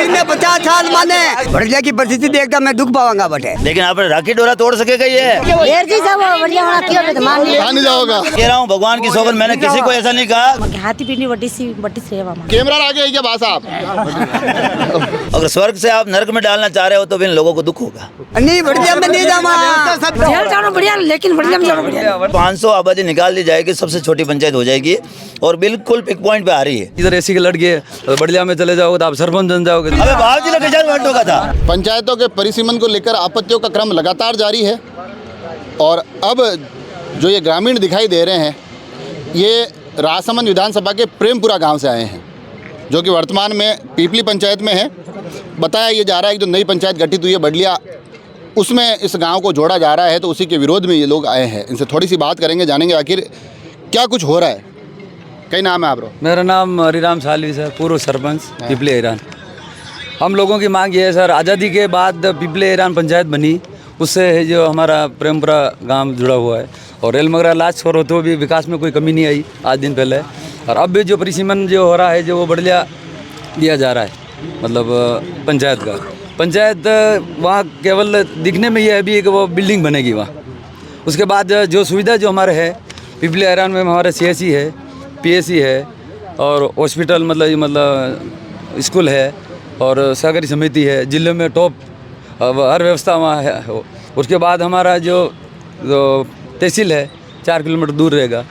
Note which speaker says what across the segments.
Speaker 1: ने 50 साल माने बढ़िया की परिस्थिति देखता मैं दुख पाऊंगा बटे।
Speaker 2: लेकिन आप राखी डोरा तोड़ सकेगा ये?
Speaker 3: नहीं जाओगा।
Speaker 2: कह रहा हूँ भगवान की सौगंध, मैंने किसी को ऐसा नहीं कहा।
Speaker 4: हाथी पीनी बड़ी सेवा।
Speaker 3: कैमरा आगे है क्या बात साहब?
Speaker 2: अगर स्वर्ग से आप नरक में डालना चाह रहे हो तो इन लोगों को दुख होगा।
Speaker 1: नहीं बढ़िया में नहीं जाऊंगा
Speaker 4: बढ़िया, लेकिन बढ़िया में बढ़िया।
Speaker 2: 500 आबादी निकाल दी जाएगी, सबसे छोटी पंचायत हो जाएगी और बिल्कुल पिक पॉइंट पे आ रही है।
Speaker 5: इधर एसी के लड़के बढ़िया में चले जाओगे तो आप सरपंच बन जाओगे।
Speaker 2: अबे बाहर जिला के वोट होगा था।
Speaker 3: पंचायतों के परिसीमन को लेकर आपत्तियों का क्रम लगातार जारी है और अब जो ये ग्रामीण दिखाई दे रहे हैं ये राजसमंद विधानसभा के प्रेमपुरा गांव से आए हैं, जो कि वर्तमान में पीपली पंचायत में है। बताया ये जा रहा है कि जो नई पंचायत गठित हुई है बडलिया, उसमें इस गांव को जोड़ा जा रहा है, तो उसी के विरोध में ये लोग आए हैं। इनसे थोड़ी सी बात करेंगे, जानेंगे आखिर क्या कुछ हो रहा है। कई नाम है आपरो?
Speaker 5: मेरा नाम हरिराम सालवी सर, पूर्व सरपंच पिपली ईरान। हम लोगों की मांग ये है सर, आज़ादी के बाद पिपली ईरान पंचायत बनी, उससे है जो हमारा प्रेमपुरा गांव जुड़ा हुआ है और रेल मगरा लास्ट छोर होते हुए भी विकास में कोई कमी नहीं आई आज दिन पहले। और अब भी जो परिसीमन जो हो रहा है जो वो बढ़िया दिया जा रहा है, मतलब पंचायत का। पंचायत वहाँ केवल दिखने में ये है अभी एक वो बिल्डिंग बनेगी वहाँ। उसके बाद जो सुविधा जो हमारे है पिपली ईरान में हमारे CSC है, PSC है और हॉस्पिटल मतलब स्कूल है और सहकारी समिति है, जिले में टॉप हर व्यवस्था वहाँ है। उसके बाद हमारा जो तहसील है 4 किलोमीटर दूर रहेगा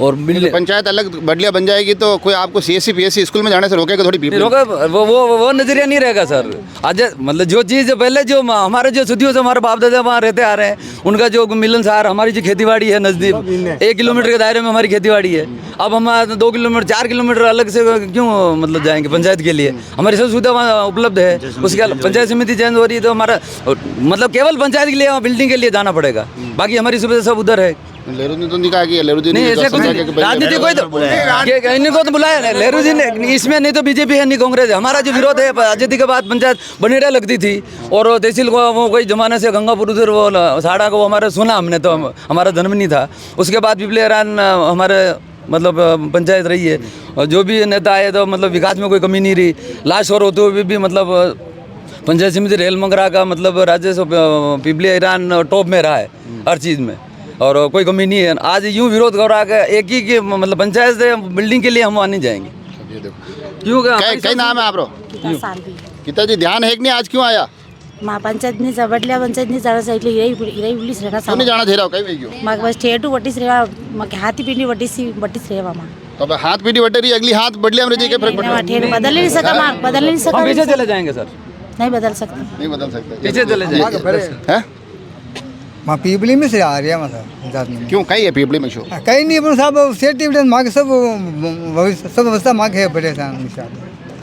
Speaker 5: और
Speaker 3: पंचायत अलग बडलिया बन जाएगी तो कोई आपको CSC PSC स्कूल में जाने से रोकेगा थोड़ी?
Speaker 5: रोका वो नजरिया नहीं रहेगा सर। आज मतलब जो चीज़ पहले जो हमारे जो सदियों से हमारे बाप दादा वहाँ रहते आ रहे हैं, उनका जो मिलनसार हमारी जो खेतीबाड़ी है नज़दीक 1 किलोमीटर के दायरे में हमारी खेतीबाड़ी है। अब हम 2 किलोमीटर 4 किलोमीटर अलग से क्यों मतलब जाएंगे पंचायत के लिए? हमारी सब सुविधा वहाँ उपलब्ध है। उसके पंचायत समिति चेंज हो रही है तो हमारा मतलब केवल पंचायत के लिए वहाँ बिल्डिंग के लिए जाना पड़ेगा, बाकी हमारी सुविधा सब उधर है।
Speaker 3: नेहरू ने तो नहीं कहा कि नेहरू जी
Speaker 5: नहीं ऐसे कुछ राजनीति कोई तो इनको तो बुलाया है नेहरू जी ने, इसमें नहीं तो बीजेपी है नहीं कांग्रेस है। हमारा जो विरोध है आज़ादी के बाद पंचायत बनेड़ा लगती थी और तहसील को वो कोई जमाने से गंगापुर उधर वो साड़ा को हमारा सुना हमने, तो हमारा जन्म नहीं था। उसके बाद पिपली ईरान हमारे मतलब पंचायत रही है और जो भी नेता आए तो मतलब विकास में कोई कमी नहीं रही। लास्ट और होते हुए भी मतलब पंचायत समिति रेल मंगरा का मतलब राज्य पिपली ईरान टॉप में रहा है हर चीज़ में और कोई कमी नहीं है। आज यूँ विरोध कर रहा है एक ही के मतलब पंचायत से बिल्डिंग के लिए हम वहाँ नहीं जाएंगे। क्यों?
Speaker 3: कई नाम है आपरो? कितना जी ध्यान है कि नहीं आज क्यों आया?
Speaker 4: माँ पंचायत नहीं जा बडलिया पंचायत नहीं जा साइड इराई पुलिस रहना
Speaker 3: क्यों नहीं जाना दे रहा हो? कई क्यों?
Speaker 4: माँ बस ठेटू बट्टी सेवा हाथी पीनी बट्टी सेवा माँ।
Speaker 3: तो अब हाथ पीटी बटे रही, अगली हाथ बडलिया में रह के फर्क पड़ेगा?
Speaker 4: ठेट बदल नहीं सका माँ, बदल नहीं सका।
Speaker 5: पीछे चले जाएंगे सर?
Speaker 4: नहीं बदल सकते,
Speaker 3: नहीं बदल सकते,
Speaker 5: पीछे चले जाएंगे।
Speaker 3: हैं
Speaker 1: माँ पीपली में से आ रही है मतलब
Speaker 3: क्यों? कहीं है पीपली में शो?
Speaker 1: कहीं नहीं पर साहब सेफ्टी माँ के सब व्यवस्था माँ के परेशान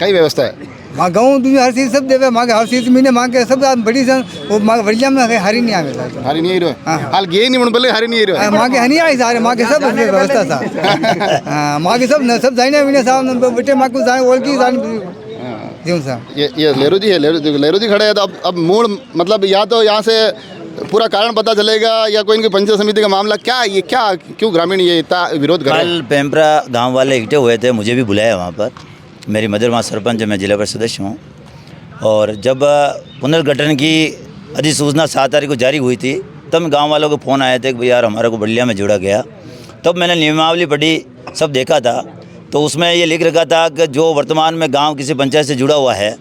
Speaker 3: कई व्यवस्था है
Speaker 1: माँ गाँव दुनिया हर चीज़ सब देवे माँ के हर चीज़ महीने माँ के सब बड़ी वो माँ बढ़िया में हारी नहीं आवे
Speaker 3: हारी नहीं रहो हाल गे नहीं बोले हारी नहीं रहो
Speaker 1: माँ के हनी आई सारे माँ के सब व्यवस्था था माँ के सब जाने विने साहब बेटे माँ को जाने और की जाने साहब।
Speaker 3: ये लेरू जी है, लेरू जी खड़े हैं तो अब मूल मतलब या तो यहाँ से पूरा कारण पता चलेगा या कोई इनकी पंचायत समिति का मामला क्या ये क्या क्यों ग्रामीण ये इतना विरोध कर रहे हैं?
Speaker 2: कल पेमपुरा गांव वाले इकट्ठे हुए थे, मुझे भी बुलाया वहाँ पर। मेरी मदर वहाँ सरपंच है, मैं जिला परिषद सदस्य हूँ। और जब पुनर्गठन की अधिसूचना 7 तारीख को जारी हुई थी तब गांव वालों को फ़ोन आए थे कि यार हमारे को बडलिया में जोड़ा गया। तब मैंने नियमावली पढ़ी, सब देखा था, तो उसमें ये लिख रखा था कि जो वर्तमान में गाँव किसी पंचायत से जुड़ा हुआ है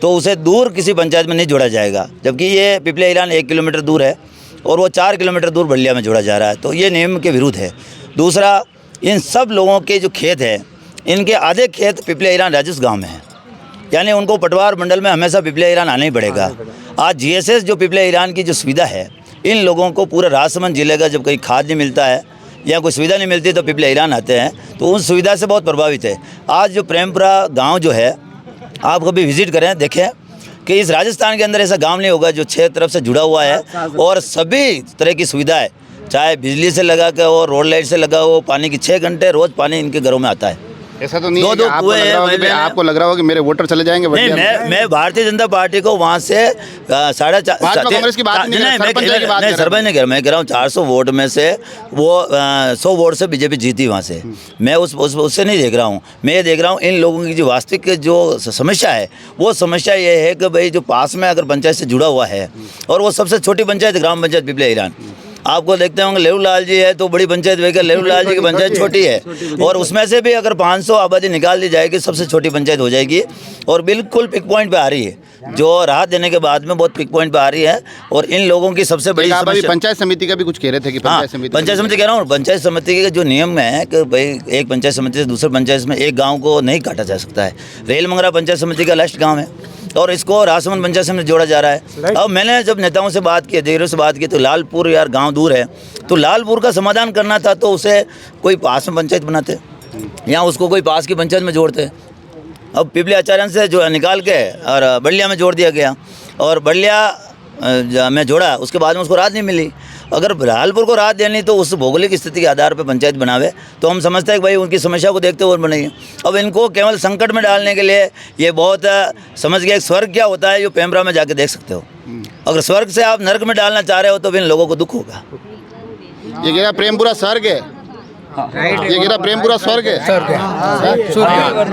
Speaker 2: तो उसे दूर किसी पंचायत में नहीं जोड़ा जाएगा, जबकि ये पिपली ईरान 1 किलोमीटर दूर है और वो 4 किलोमीटर दूर बडलिया में जोड़ा जा रहा है, तो ये नियम के विरुद्ध है। दूसरा, इन सब लोगों के जो खेत है इनके आधे खेत पिपली ईरान राजस्व गांव में है, यानी उनको पटवार मंडल में हमेशा पिपली ईरान आना ही पड़ेगा। आज GSS जो पिपली ईरान की जो सुविधा है, इन लोगों को पूरे राजसमंद जिले का जब कहीं खाद नहीं मिलता है या कोई सुविधा नहीं मिलती तो पिपली ईरान आते हैं, तो उन सुविधा से बहुत प्रभावित है। आज जो प्रेमपुरा गाँव जो है, आप कभी विज़िट करें, देखें कि इस राजस्थान के अंदर ऐसा गांव नहीं होगा जो 6 तरफ से जुड़ा हुआ है और सभी तरह की सुविधाएं, चाहे बिजली से लगा के हो, रोड लाइट से लगा हो, पानी की 6 घंटे रोज़ पानी इनके घरों में आता है।
Speaker 3: ऐसा तो नहीं
Speaker 2: दो
Speaker 3: है कि
Speaker 2: दो
Speaker 3: आपको
Speaker 2: कुएं
Speaker 3: लग
Speaker 2: हैं,
Speaker 3: रहा होगा कि
Speaker 2: मैंने-
Speaker 3: आपको लग रहा होगा कि मेरे वोटर चले जाएंगे
Speaker 2: नहीं,
Speaker 3: वडिया में।
Speaker 2: मैं भारतीय जनता पार्टी को वहाँ से
Speaker 3: भाजपा कांग्रेस की बात नहीं कर रहा, सरपंच की बात कर रहा
Speaker 2: सरपंच नहीं कह रहा, मैं कह रहा हूँ 400 वोट में से वो 100 वोट से बीजेपी जीती वहाँ से। मैं उससे नहीं देख रहा हूँ, मैं ये देख रहा हूँ इन लोगों की जो वास्तविक जो समस्या है, वो समस्या ये है कि भाई जो पास में अगर पंचायत से जुड़ा हुआ है, और वो सबसे छोटी पंचायत ग्राम पंचायत पिपले ईरान, आपको देखते होंगे लेरू लाल जी है तो बड़ी पंचायत वही, लेरू लाल जी की पंचायत छोटी है, और उसमें से भी अगर 500 आबादी निकाल दी जाएगी सबसे छोटी पंचायत हो जाएगी, और बिल्कुल पिक पॉइंट पे आ रही है, जो राहत देने के बाद में बहुत पिक पॉइंट पे आ रही है। और इन लोगों की सबसे बड़ी
Speaker 3: आप अभी
Speaker 2: समस्या,
Speaker 3: पंचायत समिति का भी कुछ कह रहे थे कि
Speaker 2: हाँ
Speaker 3: पंचायत समिति
Speaker 2: कह रहा हूँ, पंचायत समिति के जो नियम है कि भाई एक पंचायत समिति से दूसरे पंचायत में एक गाँव को नहीं काटा जा सकता है। रेल मंगरा पंचायत समिति का लास्ट गाँव है और इसको राजसमंद पंचायत समिति जोड़ा जा रहा है। अब मैंने जब नेताओं से बात की, अधिकारियों से बात की, तो लालपुर यार गांव दूर है, तो लालपुर का समाधान करना था तो उसे कोई पास में पंचायत बनाते या उसको कोई पास की पंचायत में जोड़ते। अब पिपले आचार्य से जो निकाल के और बड़लिया में जोड़ दिया गया, और बड़लिया में जोड़ा, उसके बाद में उसको राहत नहीं मिली। अगर लालपुर को राहत देनी तो उस भौगोलिक स्थिति के आधार पर पंचायत बनावे, तो हम समझते हैं कि भाई उनकी समस्या को देखते हुए बनाइए। अब इनको केवल संकट में डालने के लिए ये बहुत समझ गए स्वर्ग क्या होता है, जो पेमरा में जाके देख सकते हो। अगर स्वर्ग से आप नरक में डालना चाह रहे हो तो फिर इन लोगों को दुख होगा।
Speaker 3: ये गिरा प्रेमपुरा स्वर्ग है, ये गिरा प्रेमपुरा स्वर्ग है।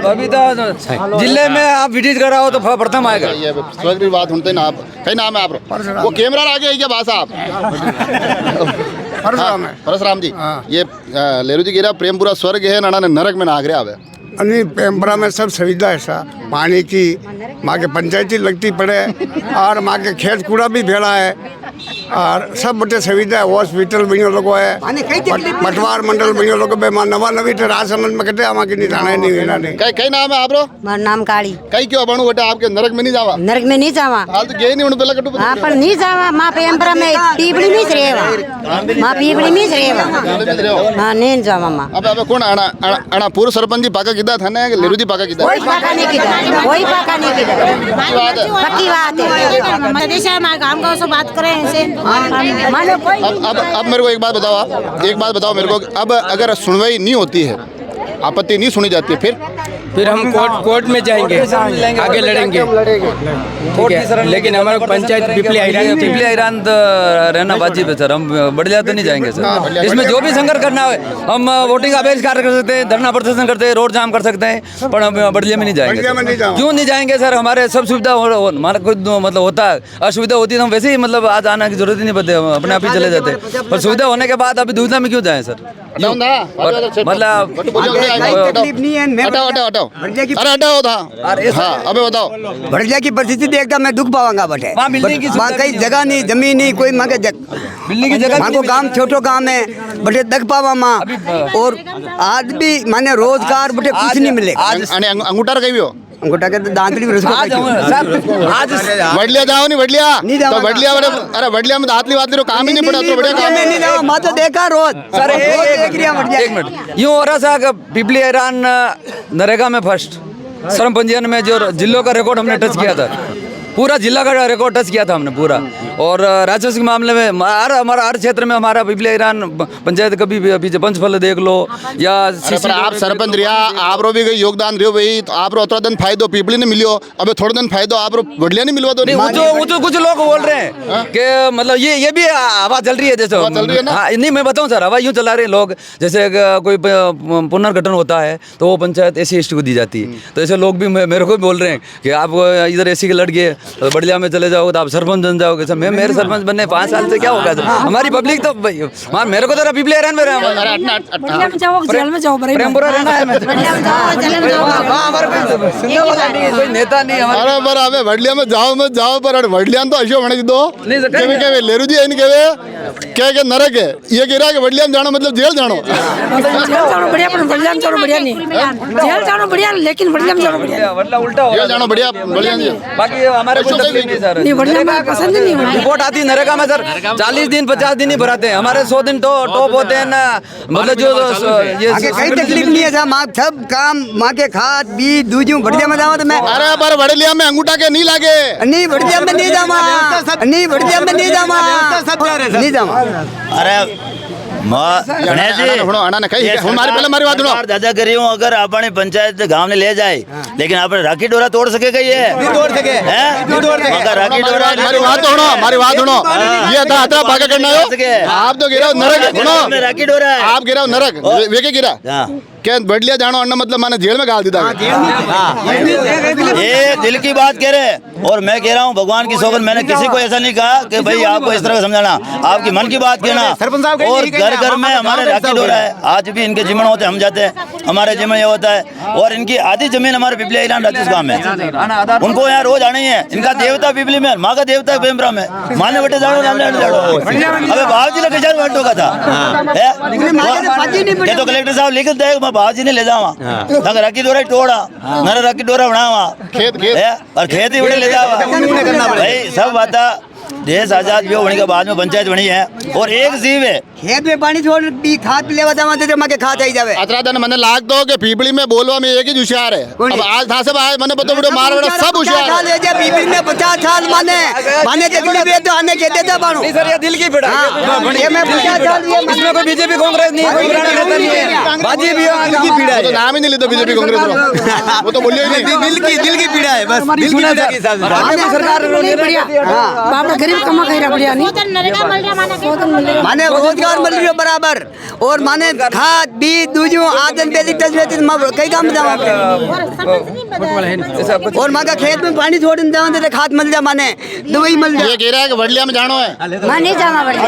Speaker 5: अभी तो जिले में आप विजिट कर रहा हो तो प्रथम आएगा।
Speaker 3: ये स्वर्ग की बात सुनते ना आप, कहीं नाम है आप वो कैमरा आगे है क्या बात साहब? परशुराम जी, ये लेरू जी गिरा प्रेमपुरा स्वर्ग है, नाना ने नरक में नाग रहा है।
Speaker 6: नहीं, पेम्बरा में सब सुविधा है सा, पानी की, माँ के पंचायती लगती पड़े, और माँ के खेत कूड़ा भी भेड़ा है, और सब बटे सुविधा है। हॉस्पिटल बनो लोगो है, पटवार मंडल बनो लोगो बे, नवा नवी तो राजसमंद में कटे आमा की नहीं जाना नहीं वेना नहीं।
Speaker 3: कई नाम है आपरो?
Speaker 4: मार नाम काली।
Speaker 3: कई क्यों बनू बेटा आपके नरक में नहीं जावा?
Speaker 4: नरक में नहीं जावा,
Speaker 3: हाल तो गए नहीं उन पहले कटु
Speaker 4: हाँ पर नहीं जावा। माँ पेम्बरा में पीपड़ी में रहेवा, माँ पीपड़ी में रहेवा, हाँ नहीं जावा माँ।
Speaker 3: अब कौन आना पूर्व सरपंच जी पाका किदा था ना, लेरू जी पाका किदा?
Speaker 4: कोई पाका नहीं किया, कोई पाका नहीं किया, पक्की बात है। काम का उससे बात करें ऐसे।
Speaker 3: अब मेरे को एक बात बताओ, आप एक बात बताओ मेरे को, अब अगर सुनवाई नहीं होती है, आपत्ति नहीं सुनी जाती है,
Speaker 7: फिर हम कोर्ट में जाएंगे, आगे लड़ेंगे, ठीक है। लेकिन हमारे पंचायत पिपले
Speaker 5: ईरान रहना वाजिब है सर, हम बढ़िया तो नहीं जाएंगे सर। इसमें जो भी संघर्ष करना है, हम वोटिंग का बहिष्कार कर सकते हैं, धरना प्रदर्शन करते हैं, रोड जाम कर सकते हैं, पर हम बढ़िया में नहीं जाएंगे। क्यों नहीं जाएंगे सर? हमारे सब सुविधा हमारा खुद मतलब होता है, असुविधा होती है तो हम वैसे ही मतलब आज आना की जरूरत ही नहीं पड़ती, हम अपने आप ही चले जाते हैं। पर सुविधा होने के बाद अभी दुविधा में क्यों जाए सर? मतलब
Speaker 1: तकलीफ नहीं है, मैं
Speaker 3: हटाओ हटाओ हटाओ, अरे हटाओ था। हाँ अबे बताओ,
Speaker 1: बढ़िया की परिस्थिति देखता मैं दुख पाऊंगा बटे।
Speaker 5: वहाँ मिलने की
Speaker 1: वहाँ कहीं जगह नहीं, जमीन नहीं, कोई माँ के
Speaker 5: मिलने की जगह
Speaker 1: माँ को काम छोटो काम है बटे दख पावा माँ, और आज भी माने रोजगार बटे कुछ नहीं मिले।
Speaker 3: अंगूठा रखी भी हो
Speaker 1: अंगूठा के दांतली
Speaker 5: आज
Speaker 3: वडलिया जाओ नहीं, वडलिया
Speaker 1: नहीं जाओ
Speaker 3: तो वडलिया अरे वडलिया में हाथली बात काम ही नहीं पड़ा, तो बढ़िया काम है।
Speaker 1: नहीं जाओ, मैं तो देखा रोज
Speaker 5: सर
Speaker 1: बढ़िया।
Speaker 5: एक मिनट, यूँ हो रहा था कि पिपली ईरान नरेगा में फर्स्ट, श्रम पंजीयन में जो जिलों का रिकॉर्ड हमने टच किया था, पूरा जिला का रिकॉर्ड टच किया था हमने पूरा। और राजस्व के मामले में हमारा हर क्षेत्र में हमारा पिपले ईरान पंचायत कभी भी अभी पंचफल देख लो या
Speaker 3: पर आप सरपंच रिया, आप रो भी गई योगदान रियो भाई, तो आप रो उतना दिन फायदो पिपली ने मिलियो, अबे थोड़ा दिन फायदो आप रो बढ़िया नहीं मिलवा दो।
Speaker 5: वो जो कुछ लोग बोल रहे हैं कि मतलब ये भी हवा चल रही है, जैसे
Speaker 3: चल रही है ना?
Speaker 5: हाँ, नहीं मैं बताऊं सर, हवा यूँ चला रहे हैं लोग, जैसे कोई पुनर्गठन होता है तो वो पंचायत SC/ST को दी जाती है, तो ऐसे लोग भी मेरे को भी बोल रहे हैं कि आप इधर SC के लड़के बढ़िया में चले जाओगे तो आप सरपंच बन जाओगे। सर मेरे सरपंच बनने 5 साल से क्या होगा सर? हमारी पब्लिक तो मेरे को तो पिपले ईरान में प्रेमपुरा रहना है, कोई नेता नहीं हमारा।
Speaker 3: अरे पर अबे वडलिया में जाओ पर वडलिया तो अशो बने दो के लेरू जी इन के नरक है, ये कह रहा है कि वडलिया में जानो मतलब जेल जानो।
Speaker 4: बढ़िया पर बढ़िया में जानो बढ़िया नहीं, जेल जानो बढ़िया लेकिन बढ़िया में जानो बढ़िया,
Speaker 5: वरना उल्टा हो
Speaker 3: जेल जानो बढ़िया नहीं।
Speaker 5: बाकी हमारे कोई तकलीफ नहीं सर,
Speaker 4: नहीं बढ़िया में पसंद नहीं है।
Speaker 5: रिपोर्ट आती है नरेगा में सर 40 दिन 50 दिन ही भराते हैं, हमारे 100 दिन तो टॉप होते हैं ना, मतलब जो ये
Speaker 1: आगे कहीं तकलीफ नहीं है साहब, माँ सब काम माँ के खाद बीज दूजू बढ़िया में जावा तो मैं।
Speaker 3: अरे पर वडलिया में अंगूठा के नहीं लागे,
Speaker 1: नहीं बढ़िया में नहीं जावा, नहीं बढ़िया में नहीं जावा, नहीं जावा।
Speaker 2: अरे गणेश जी
Speaker 3: हमारी पहले हमारी बात सुनो।
Speaker 2: दादा करी हूँ, अगर अपनी पंचायत गांव ने ले जाए, लेकिन आपने राखी डोरा तोड़ सकेगा ये?
Speaker 1: नहीं तोड़ सके, नहीं तोड़ सके।
Speaker 2: अगर राखी डोरा
Speaker 3: हमारी बात सुनो, हमारी बात सुनो। ये था हतरा भागा करना हो, आप तो गिरा नरक। सुनो,
Speaker 2: राखी डोरा है,
Speaker 3: आप गिरा नरक, वे गिरा क्या बढ़लिया जानो अन्ना, मतलब मैंने जेल में गाल दी था।
Speaker 2: ये दिल की बात कह रहे, और मैं कह रहा हूँ भगवान की सौगंध, मैंने किसी को ऐसा नहीं कहा कि भाई आपको इस तरह का समझाना, आपकी मन की बात कहना। और घर घर में हमारे राखी डोरा है, आज भी इनके जिमन होते हम जाते हैं, हमारे जिमन ये होता है। और इनकी आधी जमीन हमारे पिपली ईरान राजस्थान गाँव में, उनको यहाँ रोज आना ही है। इनका देवता पिपली में, माँ का देवता है पेमरा में, माने बेटे जाड़ो अबे बाबूजी ने कैसे बांटो का था, तो कलेक्टर साहब लिख दे बाबूजी ने ले जावा, राखी डोरा तोड़ा न राखी डोरा बनावा, और खेत ही बड़े ले जावा भाई। सब बात देश आजाद भी होने के बाद में पंचायत बनी है, और एक जीव है
Speaker 1: खेत में पानी छोड़ दी, खाद लेवा जावा तो मां के खाद आई जावे।
Speaker 3: अतरा दिन मैंने लाग दो कि पीपली में बोलवा में एक ही होशियार है। अब आज था सब आए मैंने बता बड़े मार बड़ा सब होशियार
Speaker 1: ले जा पीपली में 50 साल माने जगली वे तो आने के देता बाणू।
Speaker 7: नहीं सर, ये दिल की पीड़ा है।
Speaker 1: ये मैं 50 साल ये
Speaker 7: इसमें कोई बीजेपी कांग्रेस नहीं, कोई पुराना नेता नहीं है, बाजी भी दिल की पीड़ा
Speaker 3: तो
Speaker 7: है।
Speaker 3: नाम ही नहीं लेते बीजेपी कांग्रेस में, वो तो बोलिए ही नहीं।
Speaker 1: दिल की पीड़ा है, बस दिल की पीड़ा के हिसाब से
Speaker 7: सरकार
Speaker 4: बाबा गरीब कमा कहीं बढ़िया नहीं
Speaker 1: माने रोजगार मिल रही है बराबर, और माने खाद बीज दूजो आदन बेली तस्वीर कई काम जावा, और मां का खेत में पानी छोड़ जावा तो खाद मिल जा, माने दवाई मिल जा।
Speaker 3: ये कह रहा है कि बढ़लिया में जानो है,
Speaker 4: मैं नहीं जावा बढ़िया।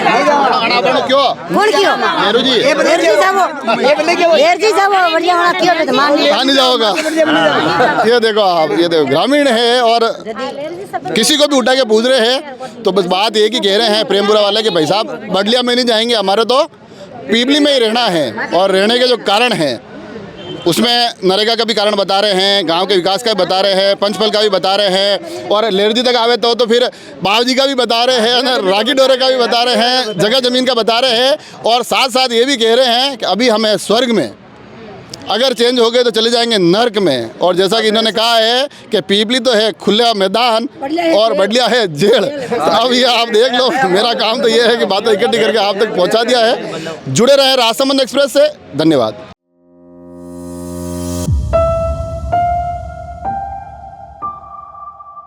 Speaker 3: क्यों
Speaker 4: कौन क्यों?
Speaker 3: नेहरू जी
Speaker 4: लेर जी जाओ बढ़िया होना क्यों तो मान लिया।
Speaker 3: कहाँ नहीं जाओगा। ये देखो आप, ये देखो ग्रामीण है और किसी को भी उठा के पूछ रहे हैं, तो बस बात एक ही कह रहे हैं प्रेमपुरा वाले कि भाई साहब बढ़लिया में नहीं जाएंगे, हमारे तो पीपली में ही रहना है। और रहने के जो कारण हैं उसमें नरेगा का भी कारण बता रहे हैं, गांव के विकास का भी बता रहे हैं, पंचफल का भी बता रहे हैं, और लेरजी तक आवे तो फिर बाबूजी का भी बता रहे हैं, राखी डोरे का भी बता रहे हैं, जगह ज़मीन का बता रहे हैं, और साथ साथ ये भी कह रहे हैं कि अभी हमें स्वर्ग में, अगर चेंज हो गए तो चले जाएंगे नर्क में। और जैसा कि इन्होंने कहा है कि पीपली तो है खुला मैदान और बढ़लिया है जेल। अब ये आप देख लो, मेरा काम तो ये है कि बातें इकट्ठी करके आप तक पहुंचा दिया है। जुड़े रहे राजसमंद एक्सप्रेस से, धन्यवाद।